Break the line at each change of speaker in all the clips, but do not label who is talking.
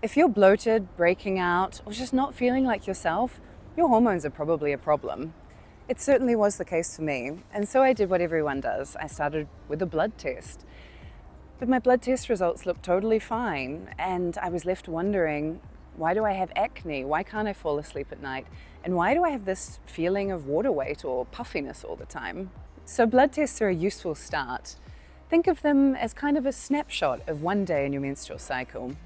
If you're bloated, breaking out, or just not feeling like yourself, your hormones are probably a problem. It certainly was the case for me, and so I did what everyone does. I started with a blood test. But my blood test results looked totally fine, and I was left wondering, why do I have acne? Why can't I fall asleep at night? And why do I have this feeling of water weight or puffiness all the time? So blood tests are a useful start. Think of them as kind of a snapshot of one day in your menstrual cycle.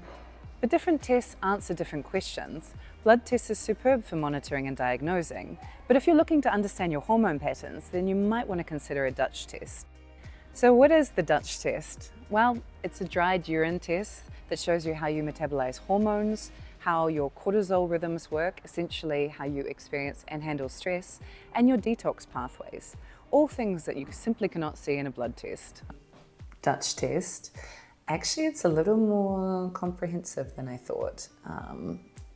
But different tests answer different questions. Blood tests are superb for monitoring and diagnosing, but if you're looking to understand your hormone patterns, then you might want to consider a Dutch test. So what is the Dutch test? Well, it's a dried urine test that shows you how you metabolize hormones, how your cortisol rhythms work, essentially how you experience and handle stress, and your detox pathways. All things that you simply cannot see in a blood test. Dutch test. Actually, it's a little more comprehensive than I thought.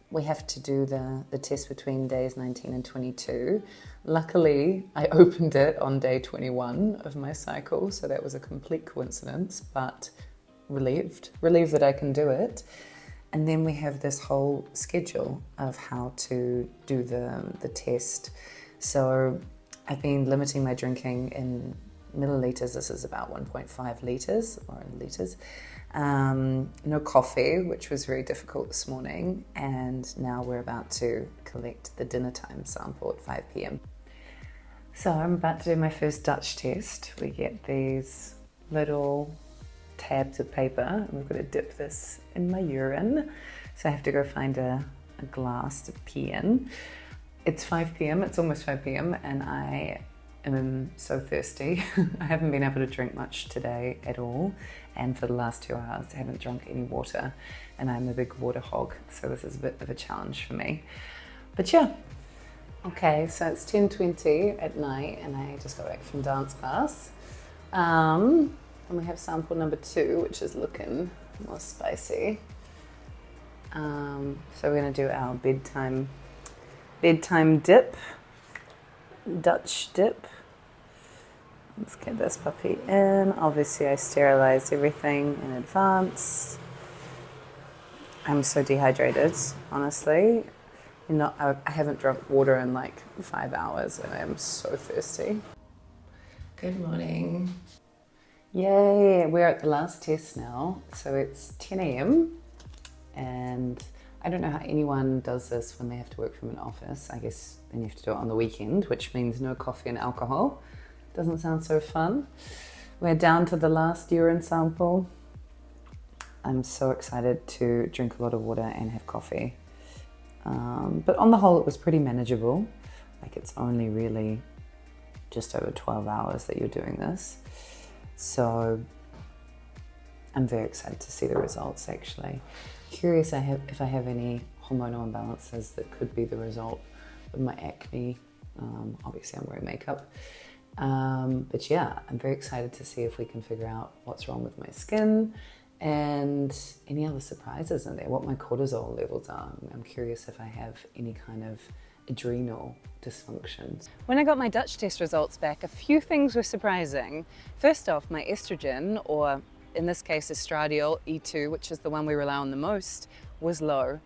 We have to do the test between days 19 and 22. Luckily, I opened it on day 21 of my cycle, so that was a complete coincidence, but relieved that I can do it. And then we have this whole schedule of how to do the test. So I've been limiting my drinking in milliliters. This is about 1.5 liters or in liters. No coffee, which was very difficult this morning, and now we're about to collect the dinner time sample at 5 p.m. So I'm about to do my first Dutch test. We get these little tabs of paper and we've got to dip this in my urine. So I have to go find a glass to pee in. It's 5 p.m, it's almost 5 p.m, and I am so thirsty. I haven't been able to drink much today at all, and for the last 2 hours I haven't drunk any water, and I'm a big water hog, so this is a bit of a challenge for me. But yeah. Okay, so it's 10:20 at night and I just got back from dance class. And we have sample number 2, which is looking more spicy. So we're gonna do our bedtime dip, Dutch dip. Let's get this puppy in. Obviously I sterilized everything in advance. I'm so dehydrated, honestly. I haven't drunk water in like 5 hours and I am so thirsty. Good morning. Yay, we're at the last test now. So it's 10 a.m. and I don't know how anyone does this when they have to work from an office. I guess then you have to do it on the weekend, which means no coffee and alcohol. Doesn't sound so fun. We're down to the last urine sample. I'm so excited to drink a lot of water and have coffee. But on the whole, it was pretty manageable. Like, it's only really just over 12 hours that you're doing this. So I'm very excited to see the results, actually. Curious if I have any hormonal imbalances that could be the result of my acne. Obviously I'm wearing makeup. But yeah, I'm very excited to see if we can figure out what's wrong with my skin and any other surprises in there, what my cortisol levels are. I'm curious if I have any kind of adrenal dysfunctions. When I got my Dutch test results back, a few things were surprising. First off, my estrogen, or in this case estradiol, E2, which is the one we rely on the most, was low.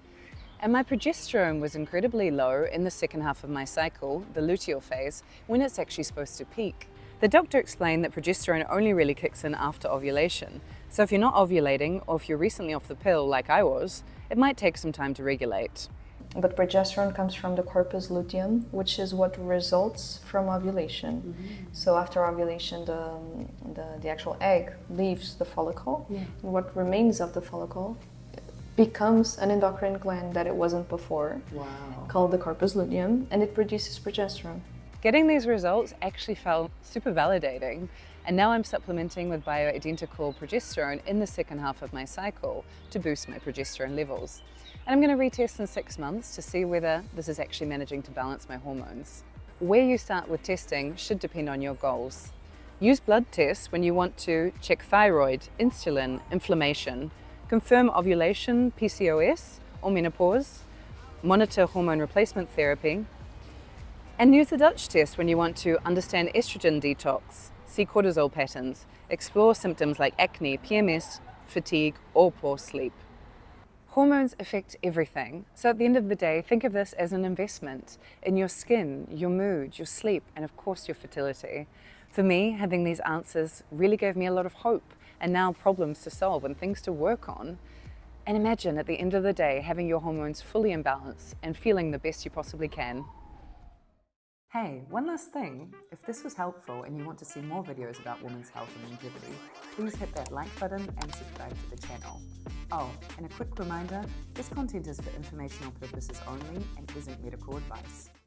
And my progesterone was incredibly low in the second half of my cycle, the luteal phase, when it's actually supposed to peak. The doctor explained that progesterone only really kicks in after ovulation. So if you're not ovulating, or if you're recently off the pill like I was, it might take some time to regulate.
But progesterone comes from the corpus luteum, which is what results from ovulation. Mm-hmm. So after ovulation, the actual egg leaves the follicle, and what remains of the follicle becomes an endocrine gland that it wasn't before, called the corpus luteum, and it produces progesterone.
Getting these results actually felt super validating, and now I'm supplementing with bioidentical progesterone in the second half of my cycle to boost my progesterone levels. And I'm going to retest in 6 months to see whether this is actually managing to balance my hormones. Where you start with testing should depend on your goals. Use blood tests when you want to check thyroid, insulin, inflammation, confirm ovulation, PCOS or menopause, monitor hormone replacement therapy, and use the Dutch test when you want to understand estrogen detox, see cortisol patterns, explore symptoms like acne, PMS, fatigue, or poor sleep. Hormones affect everything. So at the end of the day, think of this as an investment in your skin, your mood, your sleep, and of course your fertility. For me, having these answers really gave me a lot of hope and now problems to solve and things to work on. And imagine at the end of the day having your hormones fully in balance and feeling the best you possibly can. Hey, one last thing. If this was helpful and you want to see more videos about women's health and longevity, please hit that like button and subscribe to the channel. Oh, and a quick reminder, this content is for informational purposes only and isn't medical advice.